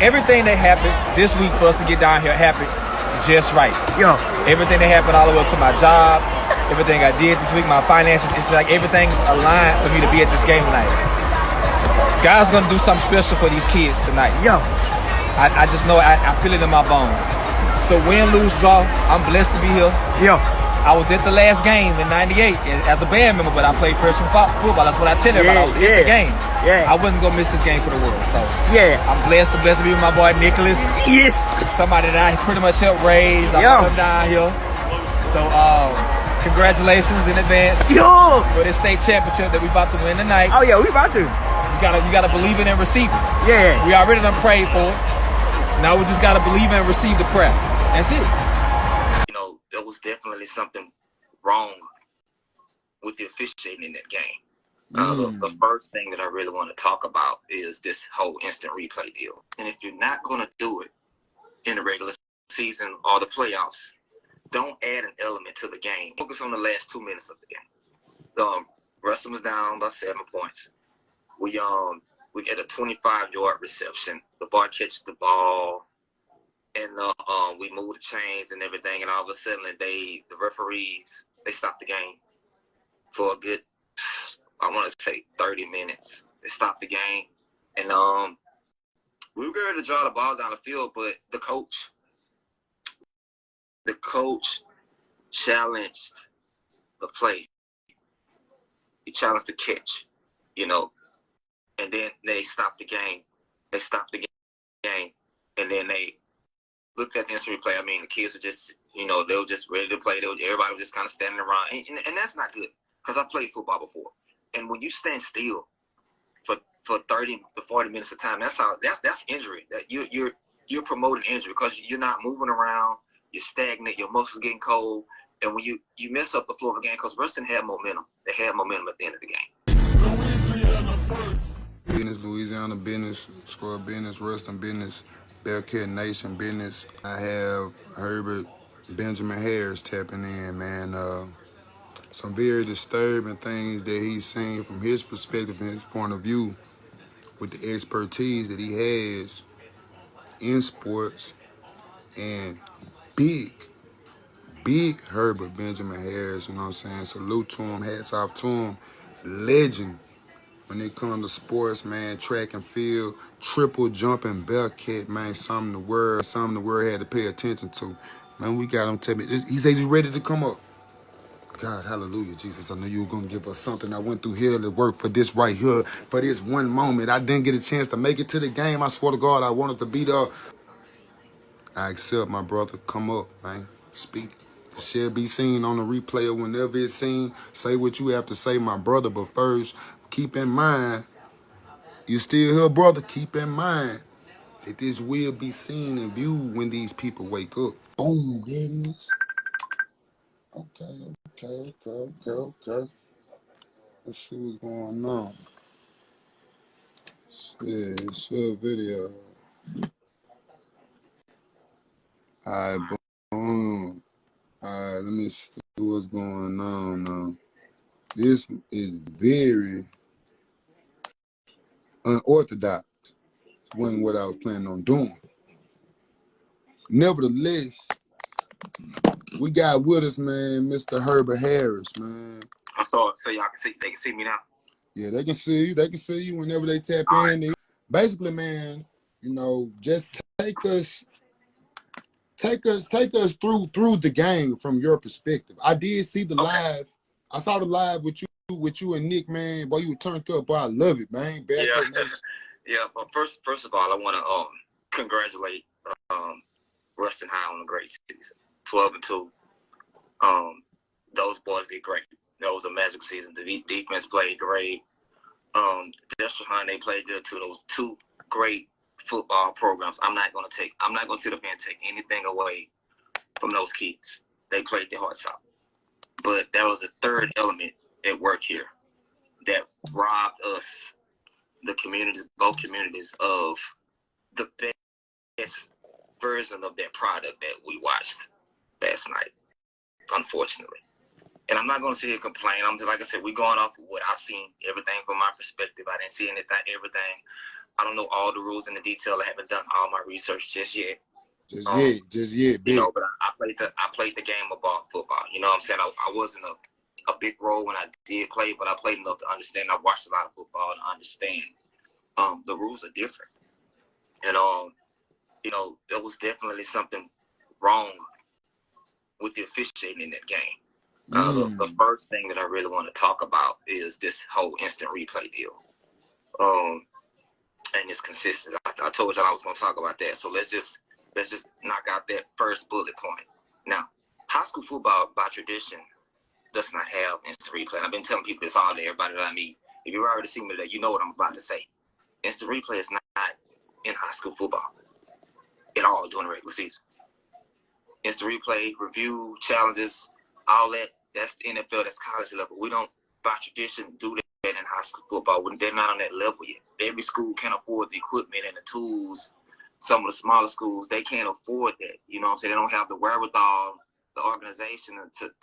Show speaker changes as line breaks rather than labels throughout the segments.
everything that happened this week for us to get down here happened just right.
Yo.
Everything that happened all the way up to my job, everything I did this week, my finances, it's like everything's aligned for me to be at this game tonight. God's gonna do something special for these kids tonight.
Yo.
I just know, I feel it in my bones. So win, lose, draw, I'm blessed to be here.
Yo.
I was at the last game in '98 as a band member, but I played freshman football. That's what I tell everybody. I was at the game.
Yeah.
I wasn't gonna miss this game for the world. So
yeah,
I'm blessed to be with my boy Nicholas.
Yes.
Somebody that I pretty much helped raise. I put him down here. So congratulations in advance for this state championship that we about to win tonight.
Oh yeah, we about to.
You gotta believe it and receive it.
Yeah.
We already done prayed for it. Now we just gotta believe and receive the prayer. That's it.
There was definitely something wrong with the officiating in that game. The first thing that I really want to talk about is this whole instant replay deal. And if you're not going to do it in the regular season or the playoffs, don't add an element to the game. Focus on the last 2 minutes of the game. Ruston was down by 7 points. We get a 25-yard reception. The bar catches the ball. And we moved the chains and everything, and all of a sudden, the referees, they stopped the game for a good, I want to say 30 minutes. They stopped the game, and we were ready to draw the ball down the field, but the coach challenged the play. He challenged the catch, and then they stopped the game. They stopped the game, and then they looked at the instant replay. I mean, the kids were just, they were just ready to play. Everybody was just kind of standing around, and that's not good because I played football before. And when you stand still for 30 to 40 minutes of time, that's injury. That you're promoting injury because you're not moving around. You're stagnant. Your muscles getting cold, and when you mess up the flow of the game, because Ruston had momentum. They had momentum at the end of the game.
Louisiana business, Scrub business, Ruston business. Bearcat Nation business. I have Herbert Benjamin Harris tapping in, man. Some very disturbing things that he's seen from his perspective and his point of view with the expertise that he has in sports. And big Herbert Benjamin Harris, you know what I'm saying? Salute to him, hats off to him. Legend when it comes to sports, man. Track and field, triple jumping Bearcat, man. Something the world had to pay attention to. Man, we got him telling me. He says he's ready to come up. God, hallelujah, Jesus. I know you were going to give us something. I went through hell to work for this right here, for this one moment. I didn't get a chance to make it to the game. I swear to God, I wanted to be there. I accept, my brother. Come up, man. Speak. It shall be seen on the replay or whenever it's seen. Say what you have to say, my brother. But first, keep in mind, you still here, brother. Keep in mind that this will be seen and viewed when these people wake up. Boom, there it is. Okay. Let's see what's going on. Share video. All right, boom. All right, let me see what's going on now. This is very unorthodox. It wasn't what I was planning on doing. Nevertheless, we got with us, man, Mr. Herbert Harris, man.
I saw it, so y'all can see. They can see me now.
Yeah, they can see you. They can see you whenever they tap in. Basically, man, just take us through the game from your perspective. I did see the live. I saw the live with you and Nick, man. Boy, you were turned up, boy. I love it, man.
Yeah. Well, first of all, I want to congratulate Ruston High on a great season, 12-2. Those boys did great. That was a magical season. The defense played great. Destra Hunt, they played good too. Those two great football programs. I'm not gonna sit up here and take anything away from those kids. They played their hearts out. But there was a third element at work here that robbed us, both communities, of the best version of that product that we watched last night, unfortunately. And I'm not going to sit here and complain. I'm just, like I said, we're going off of what I seen, everything from my perspective. I didn't see everything. I don't know all the rules in the detail. I haven't done all my research just yet.
Just yet,
you know, but I played the game of ball football. You know what I'm saying? I wasn't a big role when I did play, but I played enough to understand. I watched a lot of football to understand the rules are different. And you know, there was definitely something wrong with the officiating in that game. The first thing that I really want to talk about is this whole instant replay deal. And it's consistent. I told y'all I was going to talk about that. So let's just knock out that first bullet point. Now, high school football by tradition does not have instant replay. I've been telling people this all day, everybody that I meet. If you've already seen me today, you know what I'm about to say. Instant replay is not in high school football at all during the regular season. Instant replay, review, challenges, all that, that's the NFL, that's college level. We don't, by tradition, do that in high school football. They're not on that level yet. Every school can't afford the equipment and the tools. Some of the smaller schools, they can't afford that. You know what I'm saying? They don't have the wherewithal, the organization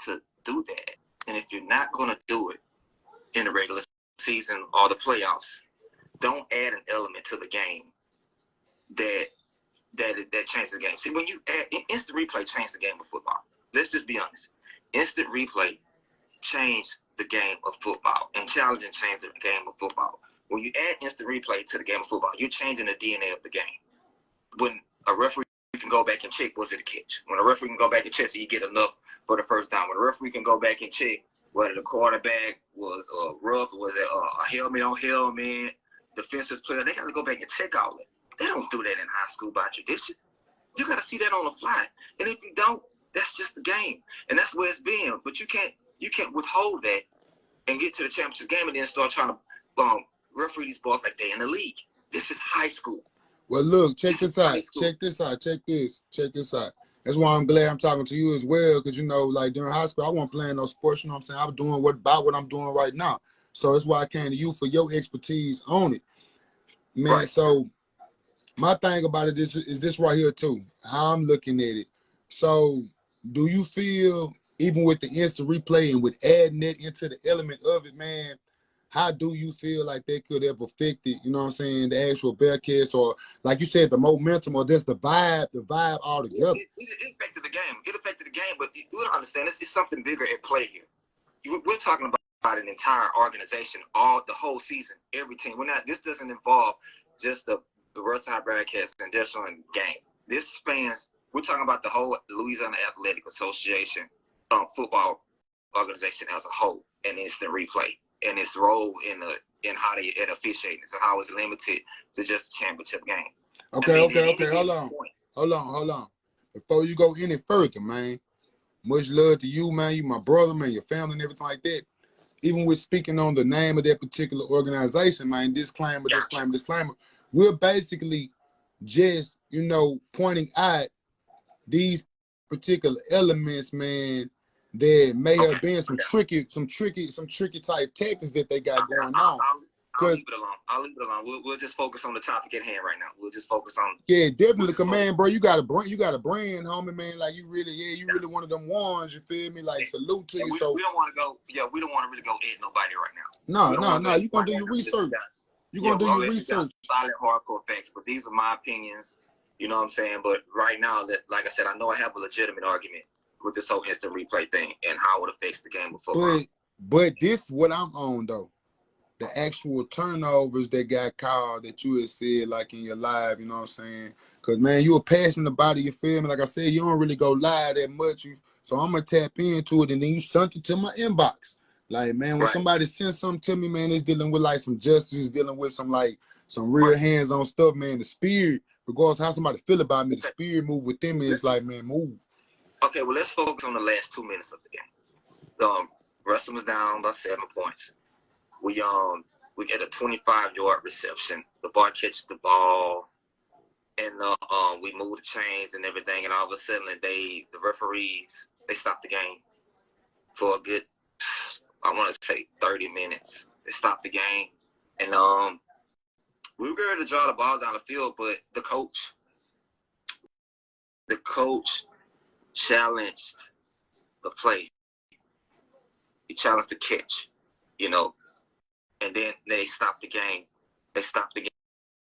to do that. And if you're not going to do it in the regular season or the playoffs, don't add an element to the game that changes the game. See, when you add instant replay, changes the game of football. Let's just be honest. Instant replay changed the game of football, and challenging changed the game of football. When you add instant replay to the game of football, you're changing the DNA of the game. When a referee can go back and check, was it a catch? When a referee can go back and check, so you get enough for the first time. When a referee can go back and check whether the quarterback was rough, was it a helmet on helmet, defensive player, they got to go back and check all that. They don't do that in high school by tradition. You got to see that on the fly. And if you don't, that's just the game. And that's where it's been. But you can't withhold that and get to the championship game and then start trying to referee these balls like they're in the league. This is high school.
Well, look, check this out. Check this out. That's why I'm glad I'm talking to you as well, because, you know, like during high school, I wasn't playing no sports, you know what I'm saying? I was doing what I'm doing right now. So that's why I came to you for your expertise on it. Man, right. So my thing about it is this right here, too, how I'm looking at it. So do you feel, even with the instant replay and with adding that into the element of it, man, how do you feel like they could have affected, you know what I'm saying, the actual Bearcats, or like you said, the momentum, or just the vibe all together?
It affected the game. It affected the game, but you don't understand. It's something bigger at play here. We're talking about an entire organization, the whole season, every team. This doesn't involve just the Ruston High Bearcats and just on game. This spans, we're talking about the whole Louisiana Athletic Association football organization as a whole, and instant replay, and its role in how they officiating, so how it's limited to just a championship game.
Okay. Hold on. Before you go any further, man, much love to you, man. You my brother, man, your family and everything like that. Even with speaking on the name of that particular organization, man, disclaimer. We're basically just, you know, pointing out these particular elements, man, there may have been some tricky type tactics that they got going on.
I'll leave it alone. We'll just focus on the topic at hand right now. We'll just focus on.
Yeah, definitely, command, bro. You got a brand, homie, man. Like you really one of them ones. You feel me? Like salute to you.
We don't want to go. Yeah, we don't want to really go at nobody right now.
No. You gonna do your research. You gonna do your research.
Solid, hardcore facts, but these are my opinions. You know what I'm saying? But right now, that, like I said, I know I have a legitimate argument with this whole instant replay thing and how it affects the game of football.
But this is what I'm on, though. The actual turnovers that got called that you had said, like in your live, you know what I'm saying? Because, man, you were passionate about it, you feel me? Like I said, you don't really go live that much. So I'm going to tap into it, and then you sent it to my inbox. Like, man, when somebody sends something to me, man, it's dealing with, like, some justice, dealing with some real hands-on stuff, man. The spirit, regardless of how somebody feel about me, the spirit move within me. It's like, man, move.
Okay, well, let's focus on the last 2 minutes of the game. Ruston was down by 7 points. We get a 25-yard reception. The bar catches the ball, and we move the chains and everything. And all of a sudden, the referees, they stop the game for a good, I want to say 30 minutes. They stopped the game, and we were ready to draw the ball down the field, but the coach challenged the play. He challenged the catch, you know. And then they stopped the game.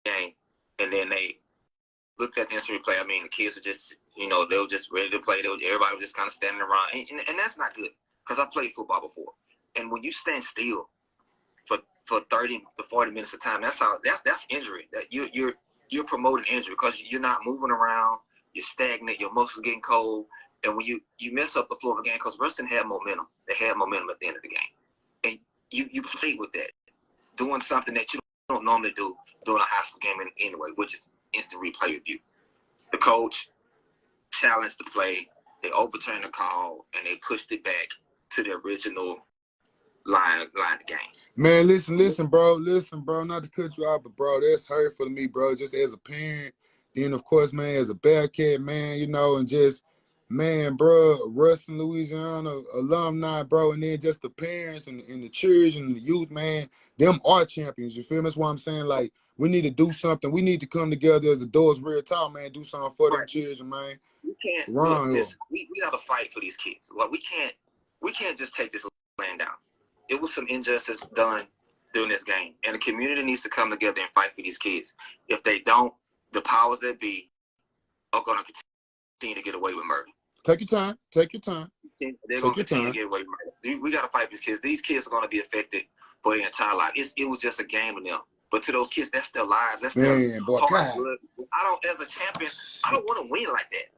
game, and then they looked at the instant replay. I mean, the kids were just, you know, they were just ready to play. Everybody was just kind of standing around, and that's not good because I played football before. And when you stand still for 30 to 40 minutes of time, that's injury. That you're promoting injury because you're not moving around. You're stagnant. Your muscles getting cold, and when you mess up the flow of the game, because Ruston had momentum. They had momentum at the end of the game, and you played with that, doing something that you don't normally do during a high school game anyway, which is instant replay review. The coach challenged the play. They overturned the call, and they pushed it back to the original line of the game.
Man, listen, bro. Not to cut you off, but, bro, that's hurtful to me, bro, just as a parent. Then, of course, man, as a Bearcat, man, you know, and just, man, bro, Ruston, Louisiana alumni, bro, and then just the parents and the children and the youth, man, them are champions. You feel me? That's what I'm saying. Like, we need to do something. We need to come together as adults, real talk, man, do something for them children, man.
We can't look, listen, we got to fight for these kids. Well, we can't just take this land down. It was some injustice done during this game, and the community needs to come together and fight for these kids. If they don't, the powers that be are going to continue to get away with murder.
Take your time. They're
going to continue to get away with murder. We got to fight for these kids. These kids are going to be affected for their entire life. It was just a game with them. But to those kids, that's their lives. That's their hard blood. As a champion, I don't want to win like that.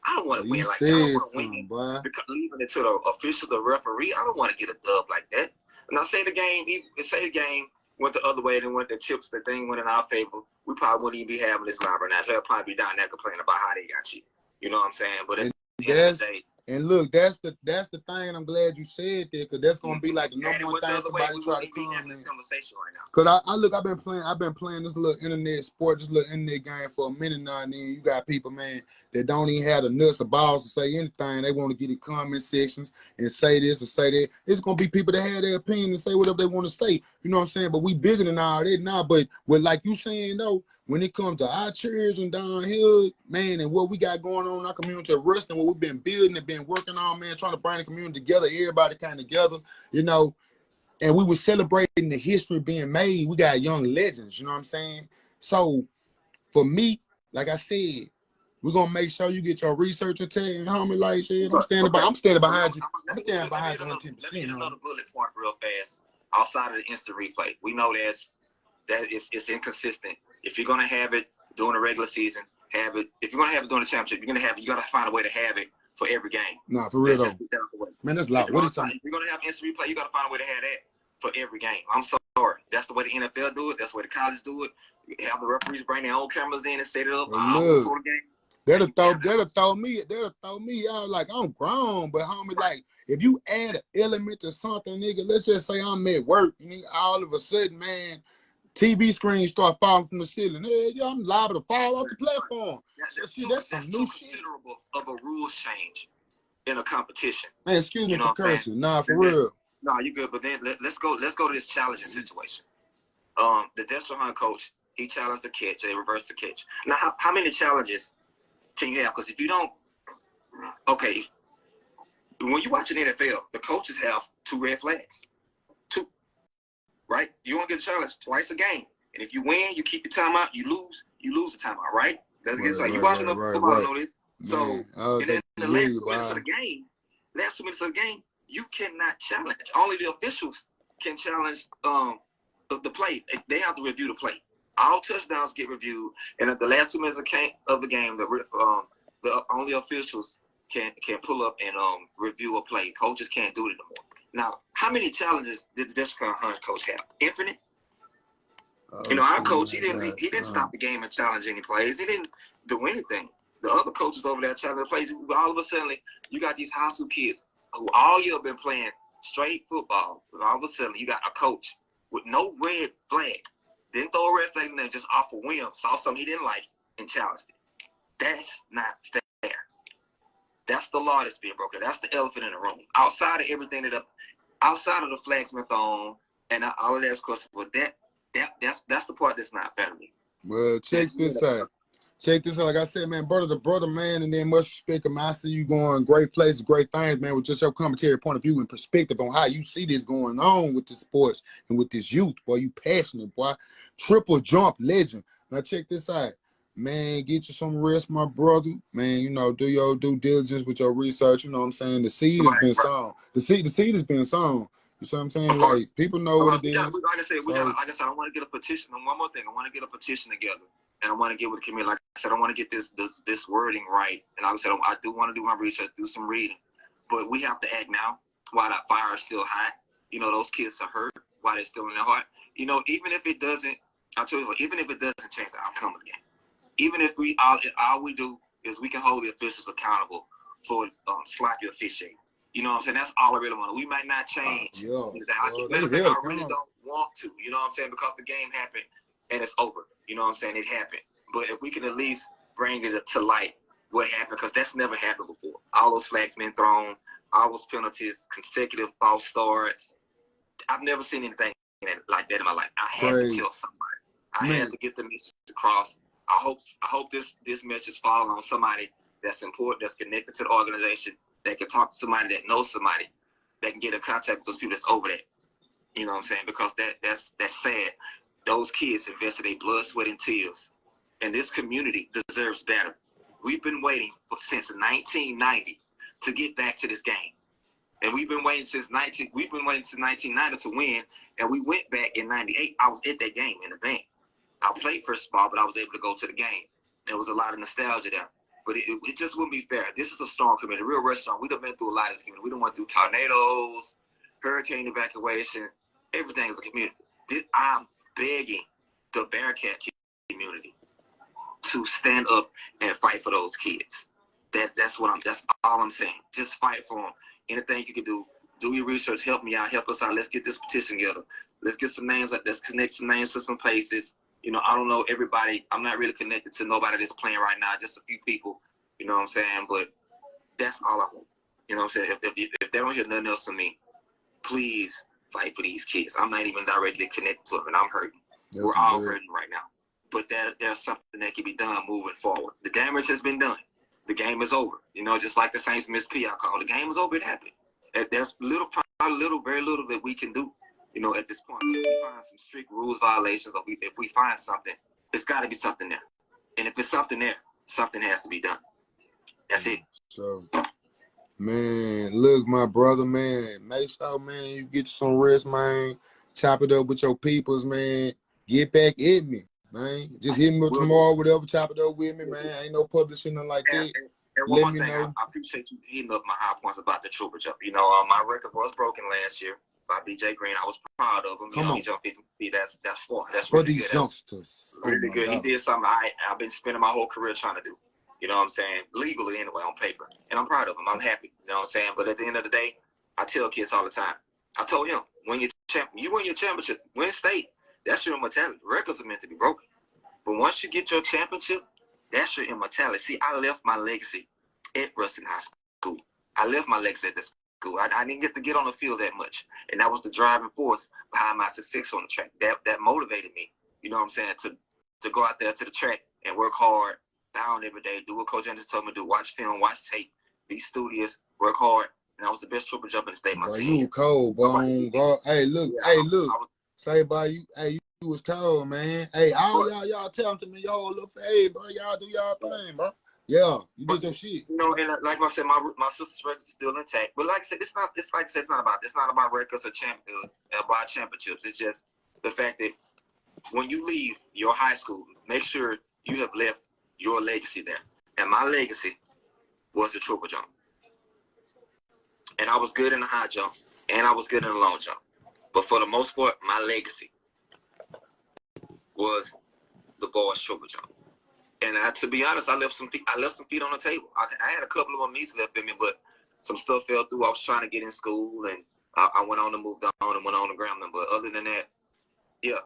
I don't want to win like that. I don't want to win because leaving it to the officials or referee. I don't want to get a dub like that. And I say the game went the other way and went the chips, the thing went in our favor, we probably wouldn't even be having this line right now. They'll probably be down there complaining about how they got you. You know what I'm saying? But at the end of the day,
and look, that's the thing. I'm glad you said that, because that's gonna be like the number one thing somebody try to come in.
Conversation right now.
Cause I've been playing this little internet sport, this little internet game for a minute now, and then you got people, man, that don't even have the nuts or balls to say anything. They want to get in comment sections and say this or say that. It's gonna be people that have their opinion and say whatever they want to say. You know what I'm saying? But we bigger than all that now. But like you saying though, when it comes to our children down here, man, and what we got going on in our community of Ruston, what we've been building and been working on, man, trying to bring the community together, everybody kind of together, you know, and we were celebrating the history being made. We got young legends, you know what I'm saying? So for me, like I said, we're gonna make sure you get your research and tag, and homie, like shit. I'm standing behind you. I'm standing behind you 110%.
Let me hit another bullet point real fast. Outside of the instant replay, we know that it's inconsistent. If you're gonna have it during the regular season, have it. If you're gonna have it during the championship, you gotta find a way to have it for every game.
Nah, for real though. Man, that's loud. What are you talking?
If you're gonna have instant replay, you gotta find a way to have that for every game. I'm sorry. That's the way the NFL do it. That's the way the colleges do it. You have the referees bring their own cameras in and set it up before the game.
That'll throw me out like I'm grown, but homie, like if you add an element to something, nigga, let's just say I'm at work, and all of a sudden, man, TV screens start falling from the ceiling. Hey, yeah, I'm liable to fall off the platform. That's some new shit.
Considerable of a rules change in a competition.
Man, excuse me for cursing. Nah, for real.
Nah, you good. But then let's go to this challenging situation. The district hunt coach, he challenged the catch. They reversed the catch. Now, how many challenges can you have? Because if you don't, okay, when you watch an NFL, the coaches have 2 red flags. 2. Right? You want to get a challenge twice a game. And if you win, you keep your timeout. You lose the timeout, right? That's against like you watching the football, know this. So and then the last 2 minutes of the game, you cannot challenge. Only the officials can challenge the play. They have to review the play. All touchdowns get reviewed, and at the last 2 minutes of the game, the only officials can pull up and review a play. Coaches can't do it anymore. Now, how many challenges did the district hunt coach have? Infinite. Our coach, he didn't stop the game and challenge any plays. He didn't do anything. The other coaches over there challenging plays. All of a sudden, you got these high school kids who all year been playing straight football. But all of a sudden, you got a coach with no red flag. Didn't throw a red flag in there just off a whim. Saw something he didn't like and challenged it. That's not fair. That's the law that's being broken. That's the elephant in the room. Outside of everything outside of the flags been thrown and all of that's question, but that's the part that's not fair to me.
Well, check this out. Like I said, man, brother to brother, man, and then much respect, man. I see you going great places, great things, man, with just your commentary point of view and perspective on how you see this going on with the sports and with this youth, boy. You passionate, boy. Triple jump legend. Now check this out. Man, get you some rest, my brother. Man, you know, do your due diligence with your research. You know what I'm saying? The seed has been sown. The seed has been sown. You see what I'm saying? Like, people know what it is.
Like I said, I want to get a petition. And one more thing, I want to get a petition together. And I want to get with the community. Like I said, I want to get this wording right. And like I said, I do want to do my research, do some reading. But we have to act now while that fire is still hot. You know, those kids are hurt while they're still in their heart. You know, even if it doesn't, I'll tell you what, even if it doesn't change the outcome of the game. Even if all we do is we can hold the officials accountable for sloppy officiating. You know what I'm saying? That's all I really want. We might not change. I really don't want to. You know what I'm saying? Because the game happened and it's over. You know what I'm saying? It happened. But if we can at least bring it to light what happened, because that's never happened before. All those flags been thrown, all those penalties, consecutive false starts. I've never seen anything like that in my life. I had to tell somebody. I had to get the message across. I hope this message falls on somebody that's important, that's connected to the organization, that can talk to somebody that knows somebody, that can get in contact with those people that's over that. You know what I'm saying? Because that's sad. Those kids invested their blood, sweat, and tears, and this community deserves better. We've been waiting since 1990 to get back to this game, and we've been waiting since 1990 to win. And we went back in '98. I was at that game in the band. I played first ball, but I was able to go to the game. There was a lot of nostalgia there. But it just wouldn't be fair. This is a strong community, a real restaurant. We done been through a lot of this community. We done went through tornadoes, hurricane evacuations, everything is a community. I'm begging the Bearcat community to stand up and fight for those kids. That's all I'm saying. Just fight for them. Anything you can do your research, help me out, help us out. Let's get this petition together. Let's get some names, let's connect some names to some places. You know, I don't know everybody. I'm not really connected to nobody that's playing right now, just a few people, you know what I'm saying? But that's all I want. You know what I'm saying? If they don't hear nothing else from me, please fight for these kids. I'm not even directly connected to them, and I'm hurting. We're all hurting right now. But there's something that can be done moving forward. The damage has been done. The game is over. You know, just like the Saints missed P, I call. The game is over. It happened. There's very little that we can do. You know, at this point, if we find some strict rules violations, or if we find something, it's got to be something there. And if it's something there, something has to be done. That's it.
So, man, look, my brother, man, make sure, man, you get you some rest, man. Chop it up with your peoples, man. Get back at me, man. Just hit me tomorrow, whatever. Chop it up with me, man. Ain't no publishing nothing like that.
And one more thing, I appreciate you hitting up my high points about the trooper jump. You know, my record was broken last year by BJ Green. I was proud of him. You know, he jumped 50 feet. That's far. That's really good.
Youngsters.
Really good. He did something I've been spending my whole career trying to do. You know what I'm saying? Legally anyway, on paper. And I'm proud of him. I'm happy. You know what I'm saying? But at the end of the day, I tell kids all the time. I told him, you win your championship, win state, that's your immortality. Records are meant to be broken. But once you get your championship, that's your immortality. See, I left my legacy at Ruston High School. I left my legacy at the school. I didn't get to get on the field that much. And that was the driving force behind my success on the track. That motivated me, you know what I'm saying, to go out there to the track and work hard, down every day, do what Coach Anderson told me to do, watch film, watch tape, be studious, work hard. And I was the best trooper jump in the state my senior year.
You cold, bro. Hey, look. Say, boy, you was cold, man. Hey, all y'all talented, man. Y'all look for, hey, bro, y'all do y'all thing, bro. Yeah, you did your shit.
You know, and like I said, my sister's records are still intact. But like I said, it's not about records or about championships. It's just the fact that when you leave your high school, make sure you have left your legacy there. And my legacy was the triple jump. And I was good in the high jump, and I was good in the long jump. But for the most part, my legacy was the boys' triple jump. And to be honest, I left some feet on the table. I had a couple of them knees left in me, but some stuff fell through. I was trying to get in school, and I went on to move on and went on to Grambling. But other than that, yeah,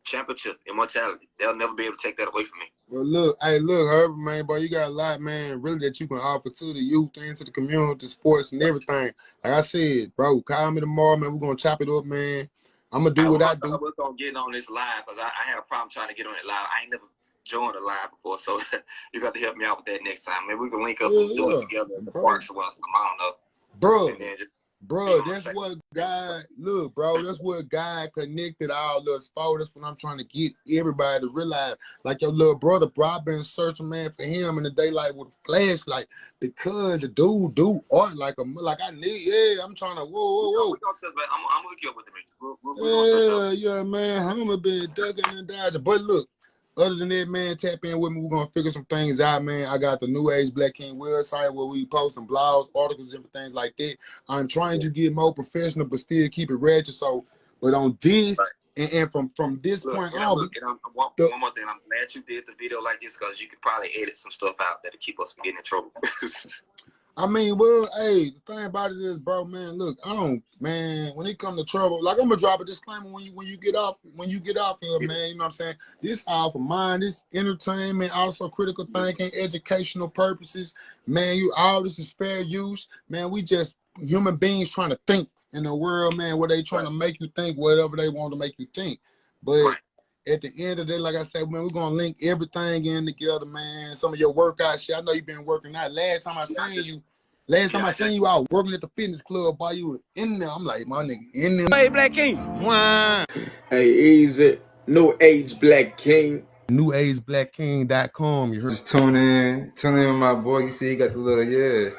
championship, immortality. They'll never be able to take that away from me.
Well, look, Herbert, man, boy, you got a lot, man, really that you can offer to the youth and to the community, sports and everything. Like I said, bro, call me tomorrow, man. We're going to chop it up, man. I'm going to do what I do.
I was going to get on this live because I had a problem trying to get on it live. I ain't never joined a live before, so you got to help me out with that next time. Maybe we can link up and do it together in the park somewhere. I don't know.
Bro, Bro, that's what God, look, bro, that's what God connected all the sport. That's what I'm trying to get everybody to realize. Like your little brother, bro, I've been searching, man, for him in the daylight with a flashlight because the dude do art like I need, yeah, I'm trying to, whoa.
We're gonna touch, man. I'm gonna hook you up with the
Yeah, man, I'm been ducking and dodging. But look, other than that, man, tap in with me. We're gonna figure some things out, man. I got the New Age Black King website where we post some blogs, articles, and things like that. I'm trying to get more professional, but still keep it ratchet. So, but on this and from this point on,
one more thing. I'm glad you did the video like this because you could probably edit some stuff out that'll keep us from getting in trouble.
I mean, well, hey, the thing about it is, bro, man, look, when it comes to trouble, like I'm gonna drop a disclaimer when you get off here, man, you know what I'm saying? This all for mine, this entertainment, also critical thinking, educational purposes, man, all this is fair use, man, we just human beings trying to think in a world, man, where they trying to make you think whatever they want to make you think. But at the end of the day, like I said, man, we're gonna link everything in together, man. Some of your workout shit. I know you've been working out. Last time I seen you out working at the fitness club while you were in there. I'm like, my nigga, in there.
Hey, Black King.
Hey, easy. No age Black King.
NewAgeBlackKing.com. You heard?
Just tune in with my boy. You see, he got the little,